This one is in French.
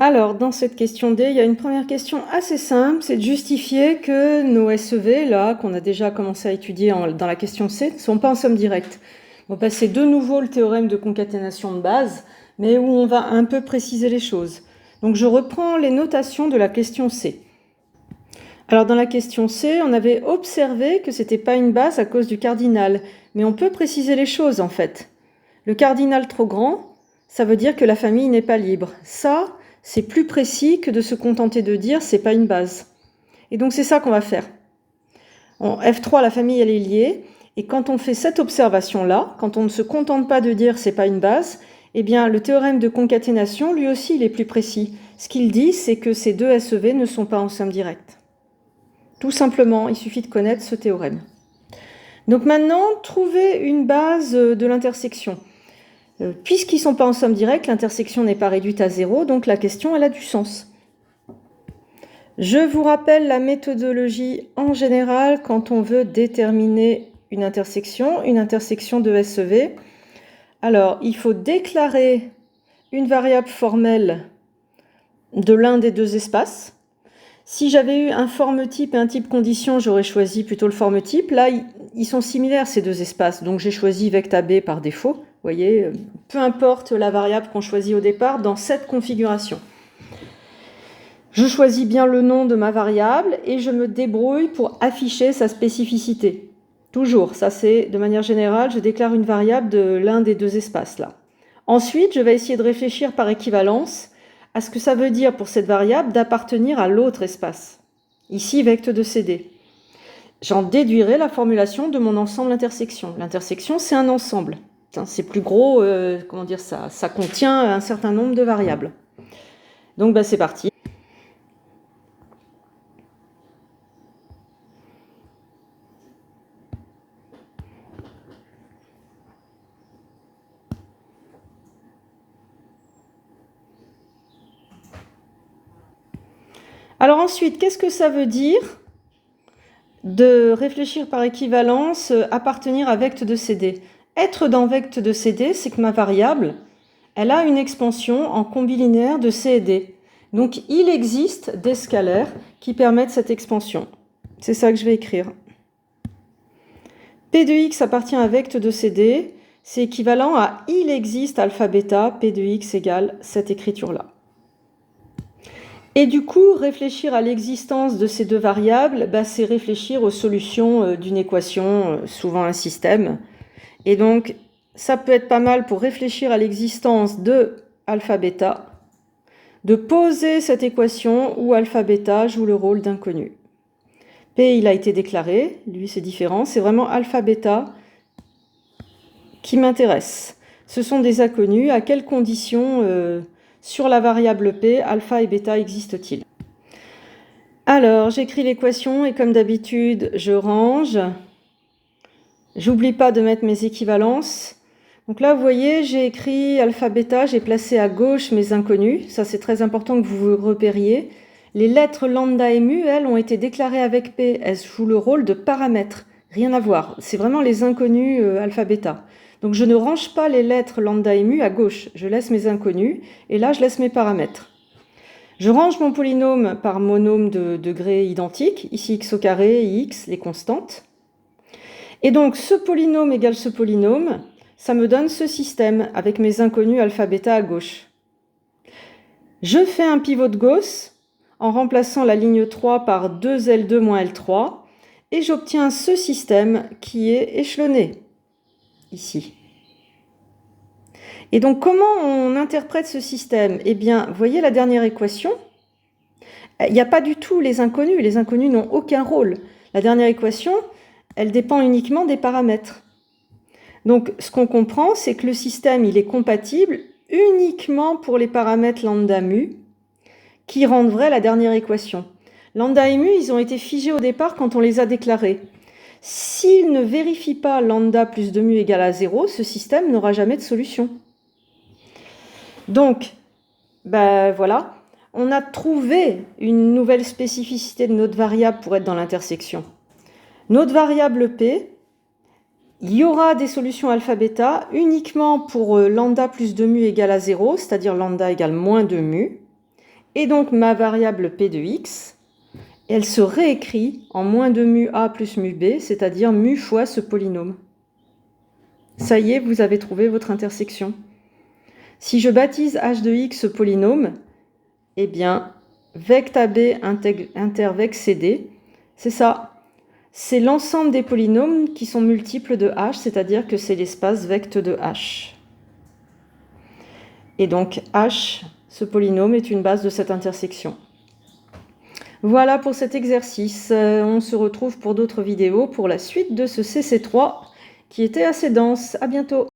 Alors, dans cette question D, il y a une première question assez simple, c'est de justifier que nos SEV, là, qu'on a déjà commencé à étudier dans la question C, ne sont pas en somme directe. On va passer de nouveau le théorème de concaténation de base, mais où on va un peu préciser les choses. Donc je reprends les notations de la question C. Alors dans la question C, on avait observé que c'était pas une base à cause du cardinal, mais on peut préciser les choses en fait. Le cardinal trop grand, ça veut dire que la famille n'est pas libre. Ça, c'est plus précis que de se contenter de dire c'est pas une base. Et donc c'est ça qu'on va faire. En F3, la famille elle est liée, et quand on fait cette observation-là, quand on ne se contente pas de dire c'est pas une base, eh bien le théorème de concaténation, lui aussi, il est plus précis. Ce qu'il dit, c'est que ces deux SEV ne sont pas en somme directe. Tout simplement, il suffit de connaître ce théorème. Donc maintenant, trouver une base de l'intersection. Puisqu'ils ne sont pas en somme directe, l'intersection n'est pas réduite à 0, donc la question elle a du sens. Je vous rappelle la méthodologie en général quand on veut déterminer une intersection de SEV. Alors, il faut déclarer une variable formelle de l'un des deux espaces. Si j'avais eu un forme type et un type condition, j'aurais choisi plutôt le forme type. Là, ils sont similaires ces deux espaces, donc j'ai choisi vecta B par défaut. Vous voyez, peu importe la variable qu'on choisit au départ dans cette configuration. Je choisis bien le nom de ma variable et je me débrouille pour afficher sa spécificité. Toujours, ça c'est de manière générale, je déclare une variable de l'un des deux espaces là. Ensuite, je vais essayer de réfléchir par équivalence à ce que ça veut dire pour cette variable d'appartenir à l'autre espace. Ici, vecte de CD. J'en déduirai la formulation de mon ensemble intersection. L'intersection, c'est un ensemble. C'est plus gros, comment dire ça, ça contient un certain nombre de variables. Donc c'est parti. Alors ensuite, qu'est-ce que ça veut dire de réfléchir par équivalence, appartenir à vecte de CD? Être dans vecte de CD, c'est que ma variable, elle a une expansion en combilinéaire de C et D. Donc il existe des scalaires qui permettent cette expansion. C'est ça que je vais écrire. P de x appartient à vecte de CD, c'est équivalent à il existe alpha bêta, P de x égale cette écriture-là. Et du coup, réfléchir à l'existence de ces deux variables, c'est réfléchir aux solutions d'une équation, souvent un système. Et donc, ça peut être pas mal pour réfléchir à l'existence de alpha bêta, de poser cette équation où alpha bêta joue le rôle d'inconnu. P, il a été déclaré, lui c'est différent, c'est vraiment alpha bêta qui m'intéresse. Ce sont des inconnus, à quelles conditions sur la variable P, alpha et bêta existent-ils? Alors, j'écris l'équation et comme d'habitude, je range. J'oublie pas de mettre mes équivalences. Donc là, vous voyez, j'ai écrit alpha, bêta, j'ai placé à gauche mes inconnus. Ça, c'est très important que vous vous repériez. Les lettres lambda et mu, elles, ont été déclarées avec P. Elles jouent le rôle de paramètres. Rien à voir. C'est vraiment les inconnus alpha, bêta. Donc je ne range pas les lettres lambda et mu à gauche. Je laisse mes inconnus et là, je laisse mes paramètres. Je range mon polynôme par monôme de degré identique. Ici, x au carré, x, les constantes. Et donc, ce polynôme égale ce polynôme, ça me donne ce système avec mes inconnus alpha, bêta à gauche. Je fais un pivot de Gauss en remplaçant la ligne 3 par 2L2 moins L3 et j'obtiens ce système qui est échelonné, ici. Et donc, comment on interprète ce système? Eh bien, vous voyez la dernière équation? Il n'y a pas du tout les inconnus n'ont aucun rôle. La dernière équation, elle dépend uniquement des paramètres. Donc, ce qu'on comprend, c'est que le système, il est compatible uniquement pour les paramètres lambda mu, qui rendent vraie la dernière équation. Lambda et mu, ils ont été figés au départ quand on les a déclarés. S'ils ne vérifient pas lambda plus 2 mu égale à 0, ce système n'aura jamais de solution. Donc, voilà, on a trouvé une nouvelle spécificité de notre variable pour être dans l'intersection. Notre variable P, il y aura des solutions alpha bêta uniquement pour lambda plus 2 mu égale à 0, c'est-à-dire lambda égale moins 2 mu. Et donc ma variable p de x, elle se réécrit en moins de mu a plus mu b, c'est-à-dire mu fois ce polynôme. Ça y est, vous avez trouvé votre intersection. Si je baptise h de x ce polynôme, eh bien, vect AB intervec CD, c'est ça. C'est l'ensemble des polynômes qui sont multiples de h, c'est-à-dire que c'est l'espace vect de h. Et donc h, ce polynôme, est une base de cette intersection. Voilà pour cet exercice. On se retrouve pour d'autres vidéos pour la suite de ce CC3 qui était assez dense. À bientôt.